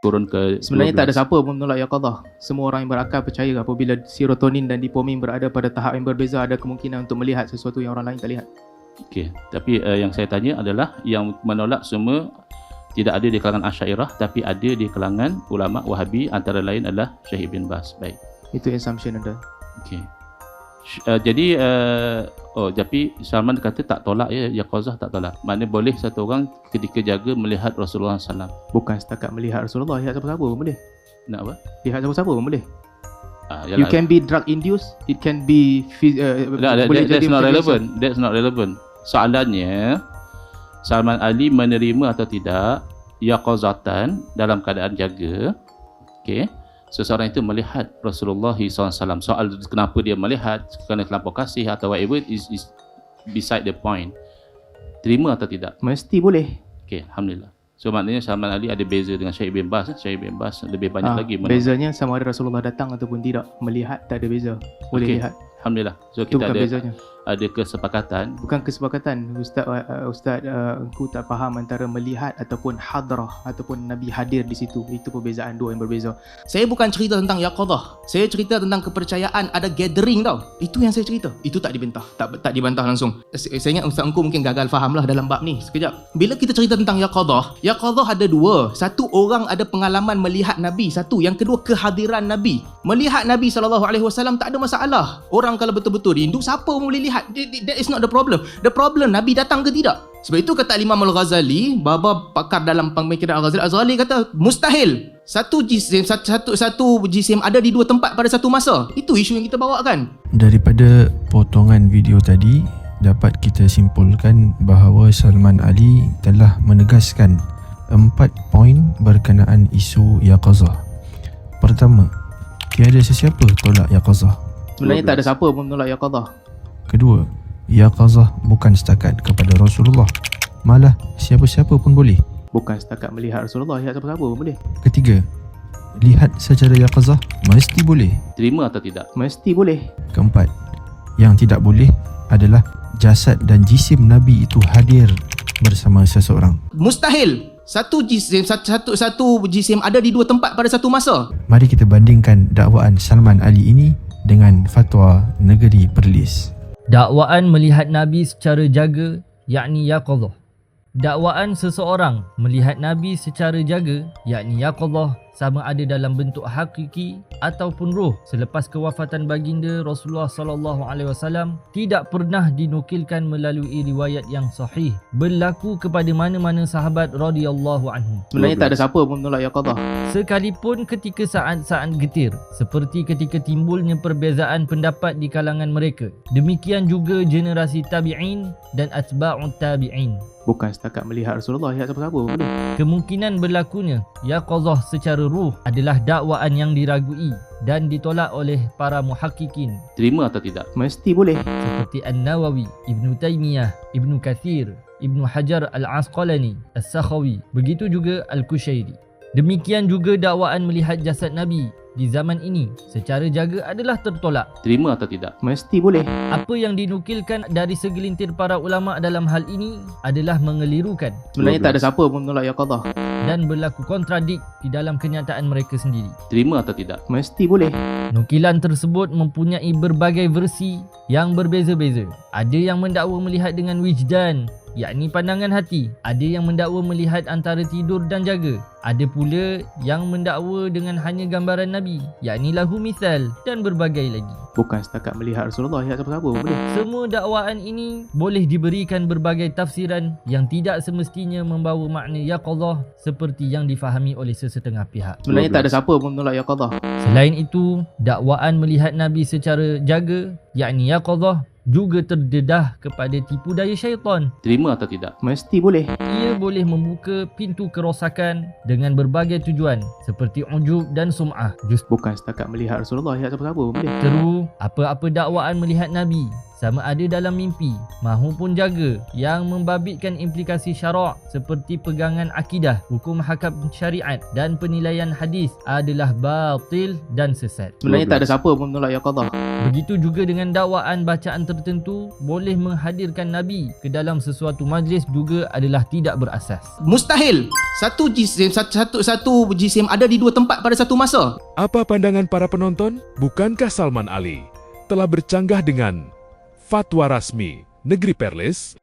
turun ke Sebenarnya 12. tak ada siapa pun menolak yaqadah. Semua orang yang berakal percaya apabila serotonin dan dopamin berada pada tahap yang berbeza, ada kemungkinan untuk melihat sesuatu yang orang lain tak lihat. Okey, tapi yang saya tanya adalah yang menolak semua tidak ada di kalangan Asy'ariyah tapi ada di kalangan ulama Wahabi, antara lain adalah Syekh bin Baz. Baik. Itu assumption anda. Okey. Jadi tapi Salman kata tak tolak ya, yaqazah tak tolak. Maknanya boleh satu orang ketika jaga melihat Rasulullah SAW. Bukan setakat melihat Rasulullah, lihat siapa-siapa pun boleh. Nak apa? Lihat siapa-siapa pun boleh. Yalah. You can be drug induced, it can be that's not relevant. That's not relevant. Soalannya, Salman Ali menerima atau tidak yaqazatan dalam keadaan jaga. Okey. Seseorang itu melihat Rasulullah SAW. Soal kenapa dia melihat, kerana terlampau kasih atau whatever is beside the point. Terima atau tidak? Mesti boleh. Okey, alhamdulillah. So maknanya Salman Ali ada beza dengan Syekh bin Baz. Syekh bin Baz lebih banyak lagi bezanya sama ada Rasulullah datang ataupun tidak. Melihat tak ada beza. Boleh lihat. Alhamdulillah. So itu kita bukan bezanya. Ada kesepakatan. Bukan kesepakatan. Ustaz engkau tak faham antara melihat ataupun hadrah ataupun Nabi hadir di situ. Itu perbezaan dua yang berbeza. Saya bukan cerita tentang yaqadah. Saya cerita tentang kepercayaan ada gathering tau. Itu yang saya cerita. Itu tak dibantah. Tak dibantah langsung. Saya ingat Ustaz engkau mungkin gagal faham lah dalam bab ni. Sekejap. Bila kita cerita tentang yaqadah ada dua. Satu, orang ada pengalaman melihat Nabi. Satu. Yang kedua, kehadiran Nabi. Melihat Nabi SAW tak ada masalah. Orang kalau betul-betul rindu, siapa pun boleh lihat. That is not the problem. The problem, Nabi datang ke tidak? Sebab itu kata Imam Al-Ghazali, bapa pakar dalam pemikiran Al-Ghazali kata mustahil satu jisim ada di dua tempat pada satu masa. Itu isu yang kita bawakan. Daripada potongan video tadi, dapat kita simpulkan bahawa Salman Ali telah menegaskan 4 poin berkenaan isu yaqazah. Pertama, tiada sesiapa tolak yaqazah. Sebenarnya tak ada siapa pun menolak yaqadah. Kedua, yaqazah bukan setakat kepada Rasulullah, malah siapa-siapa pun boleh. Bukan setakat melihat Rasulullah, lihat siapa-siapa pun boleh. Ketiga, lihat secara yaqazah mesti boleh. Terima atau tidak? Mesti boleh. Keempat, yang tidak boleh adalah jasad dan jisim Nabi itu hadir bersama seseorang. Mustahil satu jisim ada di dua tempat pada satu masa. Mari kita bandingkan dakwaan Salman Ali ini dengan fatwa Negeri Perlis. Dakwaan melihat Nabi secara jaga, yakni yaqazah. Dakwaan seseorang melihat Nabi secara jaga, yakni yaqazah, sama ada dalam bentuk hakiki ataupun roh selepas kewafatan baginda Rasulullah SAW tidak pernah dinukilkan melalui riwayat yang sahih berlaku kepada mana-mana sahabat radhiyallahu anhum. Sebenarnya tak ada siapa pun menolak yaqadah. Sekalipun ketika saat-saat getir, seperti ketika timbulnya perbezaan pendapat di kalangan mereka. Demikian juga generasi tabi'in dan atba'ut tabi'in. Bukan setakat melihat Rasulullah, lihat siapa-siapa pun boleh. Kemungkinan berlakunya yaqazah secara ruh adalah dakwaan yang diragui dan ditolak oleh para muhakkikin. Terima atau tidak? Mesti boleh. Seperti An-Nawawi, Ibnu Taimiyah, Ibnu Kathir, Ibnu Hajar Al-Asqalani, As-Sakhawi, begitu juga Al-Kushairi. Demikian juga dakwaan melihat jasad Nabi di zaman ini secara jaga adalah tertolak. Terima atau tidak? Mesti boleh. Apa yang dinukilkan dari segelintir para ulama dalam hal ini adalah mengelirukan. Sebenarnya tak ada siapa pun menolak yaqadah. Dan berlaku kontradik di dalam kenyataan mereka sendiri. Terima atau tidak? Mesti boleh. Nukilan tersebut mempunyai berbagai versi yang berbeza-beza. Ada yang mendakwa melihat dengan wijdan, yakni pandangan hati. Ada yang mendakwa melihat antara tidur dan jaga. Ada pula yang mendakwa dengan hanya gambaran Nabi, yakni lahu misal, dan berbagai lagi. Bukan setakat melihat Rasulullah, lihat siapa-siapa pun boleh. Semua dakwaan ini boleh diberikan berbagai tafsiran yang tidak semestinya membawa makna yaqazah seperti yang difahami oleh sesetengah pihak. Sebenarnya tak ada siapa pun menolak yaqadah. Selain itu, dakwaan melihat Nabi secara jaga, yakni yaqazah, juga terdedah kepada tipu daya syaitan. Terima atau tidak? Mesti boleh. Ia boleh membuka pintu kerosakan dengan berbagai tujuan seperti ujub dan sum'ah. Bukan setakat melihat Rasulullah, lihat siapa-siapa pun boleh. Teru, apa-apa dakwaan melihat Nabi sama ada dalam mimpi mahupun jaga yang membabitkan implikasi syarak seperti pegangan akidah, hukum hakam syariat dan penilaian hadis adalah batil dan sesat. Sebenarnya tak ada siapa pun menolak yaqadah. Begitu juga dengan dakwaan bacaan tertentu boleh menghadirkan Nabi ke dalam sesuatu majlis juga adalah tidak berasas. Mustahil satu jisim satu jisim ada di dua tempat pada satu masa. Apa pandangan para penonton? Bukankah Salman Ali telah bercanggah dengan fatwa rasmi Negeri Perlis